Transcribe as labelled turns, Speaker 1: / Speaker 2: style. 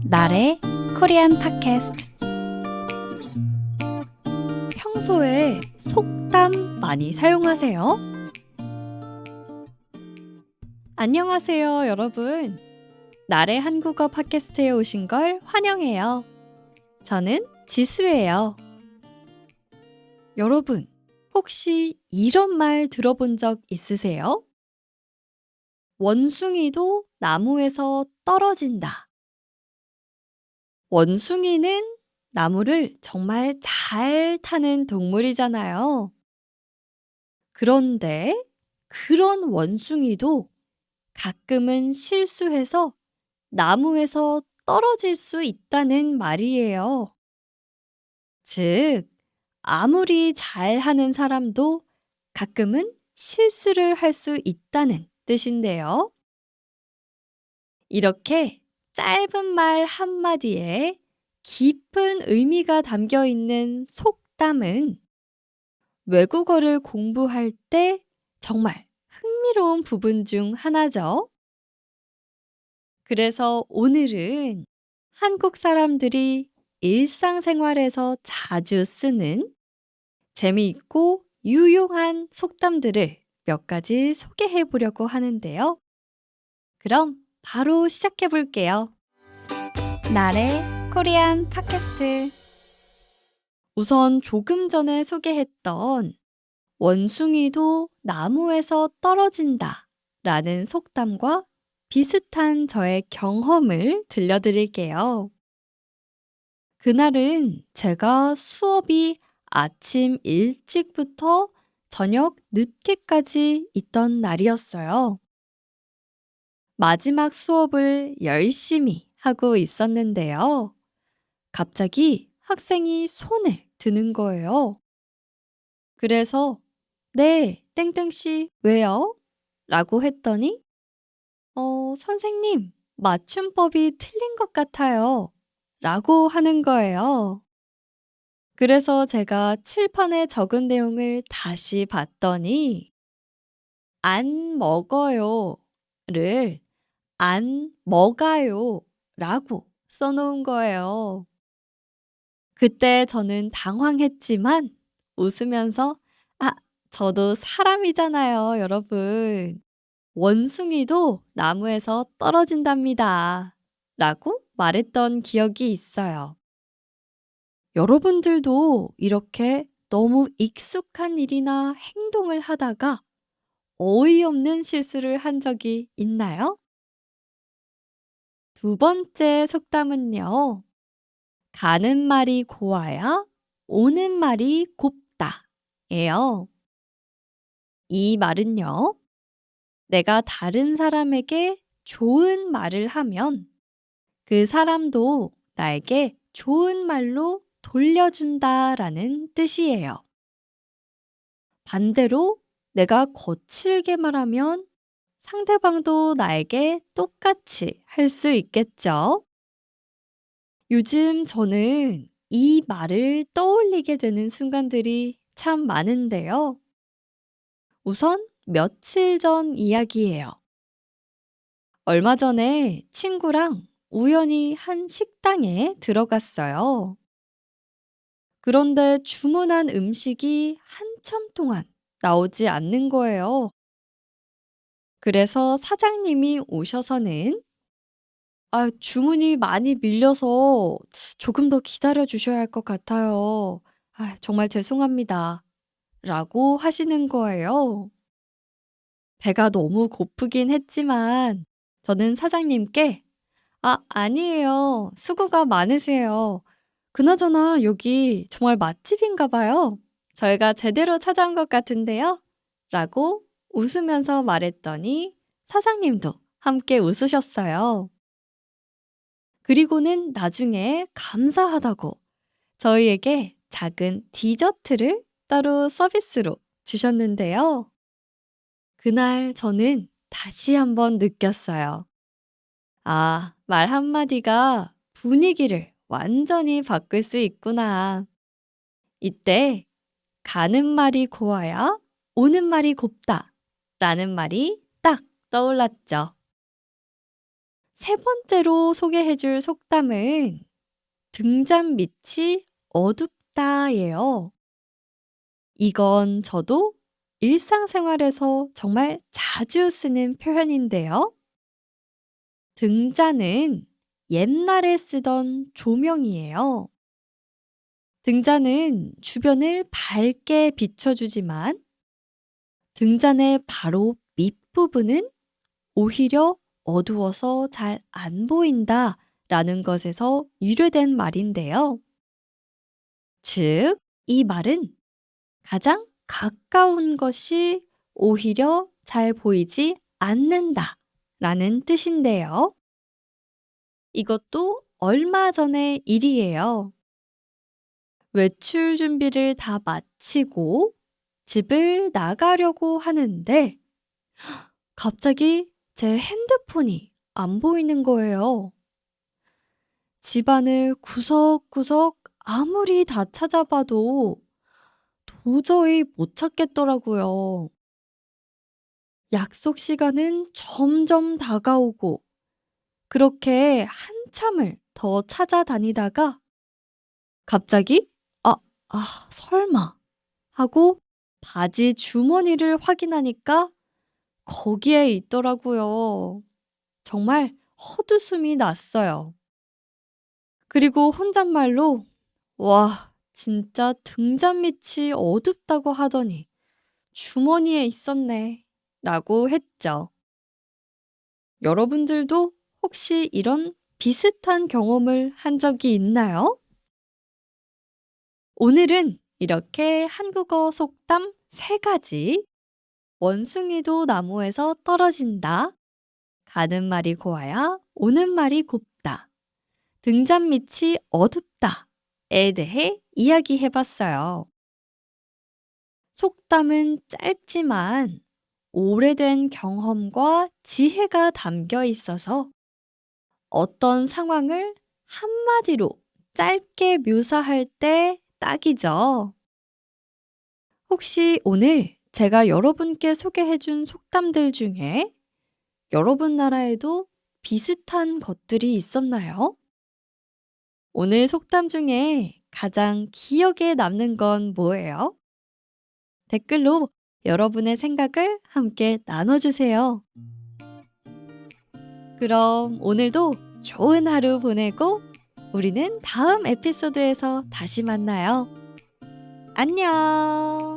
Speaker 1: 나래 코리안 팟캐스트. 평소에 속담 많이 사용하세요? 안녕하세요, 여러분. 나래 한국어 팟캐스트에 오신 걸 환영해요. 저는 지수예요. 여러분, 혹시 이런 말 들어본 적 있으세요? 원숭이도 나무에서 떨어진다. 원숭이는 나무를 정말 잘 타는 동물이잖아요. 그런데 그런 원숭이도 가끔은 실수해서 나무에서 떨어질 수 있다는 말이에요. 즉, 아무리 잘하는 사람도 가끔은 실수를 할 수 있다는 뜻인데요. 이렇게 짧은 말 한마디에 깊은 의미가 담겨 있는 속담은 외국어를 공부할 때 정말 흥미로운 부분 중 하나죠. 그래서 오늘은 한국 사람들이 일상생활에서 자주 쓰는 재미있고 유용한 속담들을 몇 가지 소개해 보려고 하는데요. 그럼 바로 시작해 볼게요. 나래 코리안 팟캐스트. 우선 조금 전에 소개했던 원숭이도 나무에서 떨어진다 라는 속담과 비슷한 저의 경험을 들려드릴게요. 그날은 제가 수업이 아침 일찍부터 저녁 늦게까지 있던 날이었어요. 마지막 수업을 열심히 하고 있었는데요. 갑자기 학생이 손을 드는 거예요. 그래서 네, 땡땡씨, 왜요? 라고 했더니, 선생님, 맞춤법이 틀린 것 같아요. 라고 하는 거예요. 그래서 제가 칠판에 적은 내용을 다시 봤더니, 안 먹어요. 를 안 먹어요. 라고 써놓은 거예요. 그때 저는 당황했지만 웃으면서, 아, 저도 사람이잖아요, 여러분. 원숭이도 나무에서 떨어진답니다. 라고 말했던 기억이 있어요. 여러분들도 이렇게 너무 익숙한 일이나 행동을 하다가 어이없는 실수를 한 적이 있나요? 두 번째 속담은요. 가는 말이 고와야 오는 말이 곱다. 예요. 이 말은요. 내가 다른 사람에게 좋은 말을 하면 그 사람도 나에게 좋은 말로 돌려준다라는 뜻이에요. 반대로 내가 거칠게 말하면 상대방도 나에게 똑같이 할 수 있겠죠. 요즘 저는 이 말을 떠올리게 되는 순간들이 참 많은데요. 우선 며칠 전 이야기예요. 얼마 전에 친구랑 우연히 한 식당에 들어갔어요. 그런데 주문한 음식이 한참 동안 나오지 않는 거예요. 그래서 사장님이 오셔서는 주문이 많이 밀려서 조금 더 기다려 주셔야 할 것 같아요. 정말 죄송합니다. 라고 하시는 거예요. 배가 너무 고프긴 했지만 저는 사장님께 아니에요. 수고가 많으세요. 그나저나 여기 정말 맛집인가 봐요. 저희가 제대로 찾아온 것 같은데요. 라고 웃으면서 말했더니 사장님도 함께 웃으셨어요. 그리고는 나중에 감사하다고 저희에게 작은 디저트를 따로 서비스로 주셨는데요. 그날 저는 다시 한번 느꼈어요. 말 한마디가 분위기를 완전히 바꿀 수 있구나. 이때 가는 말이 고와야 오는 말이 곱다 라는 말이 딱 떠올랐죠. 세 번째로 소개해 줄 속담은 등잔 밑이 어둡다예요. 이건 저도 일상생활에서 정말 자주 쓰는 표현인데요. 등잔은 옛날에 쓰던 조명이에요. 등잔은 주변을 밝게 비춰주지만 등잔의 바로 밑부분은 오히려 어두워서 잘 안 보인다 라는 것에서 유래된 말인데요. 즉, 이 말은 가장 가까운 것이 오히려 잘 보이지 않는다 라는 뜻인데요. 이것도 얼마 전의 일이에요. 외출 준비를 다 마치고 집을 나가려고 하는데 갑자기 제 핸드폰이 안 보이는 거예요. 집안을 구석구석 아무리 다 찾아봐도 도저히 못 찾겠더라고요. 약속 시간은 점점 다가오고 그렇게 한참을 더 찾아다니다가 갑자기 설마 하고 바지 주머니를 확인하니까 거기에 있더라고요. 정말 헛웃음이 났어요. 그리고 혼잣말로 "와, 진짜 등잔 밑이 어둡다고 하더니 주머니에 있었네." 라고 했죠. 여러분들도 혹시 이런 비슷한 경험을 한 적이 있나요? 오늘은 이렇게 한국어 속담 3가지, 원숭이도 나무에서 떨어진다, 가는 말이 고와야 오는 말이 곱다, 등잔 밑이 어둡다에 대해 이야기해 봤어요. 속담은 짧지만 오래된 경험과 지혜가 담겨 있어서 어떤 상황을 한마디로 짧게 묘사할 때 딱이죠. 혹시 오늘 제가 여러분께 소개해 준 속담들 중에 여러분 나라에도 비슷한 것들이 있었나요? 오늘 속담 중에 가장 기억에 남는 건 뭐예요? 댓글로 여러분의 생각을 함께 나눠주세요. 그럼 오늘도 좋은 하루 보내고 우리는 다음 에피소드에서 다시 만나요. 안녕!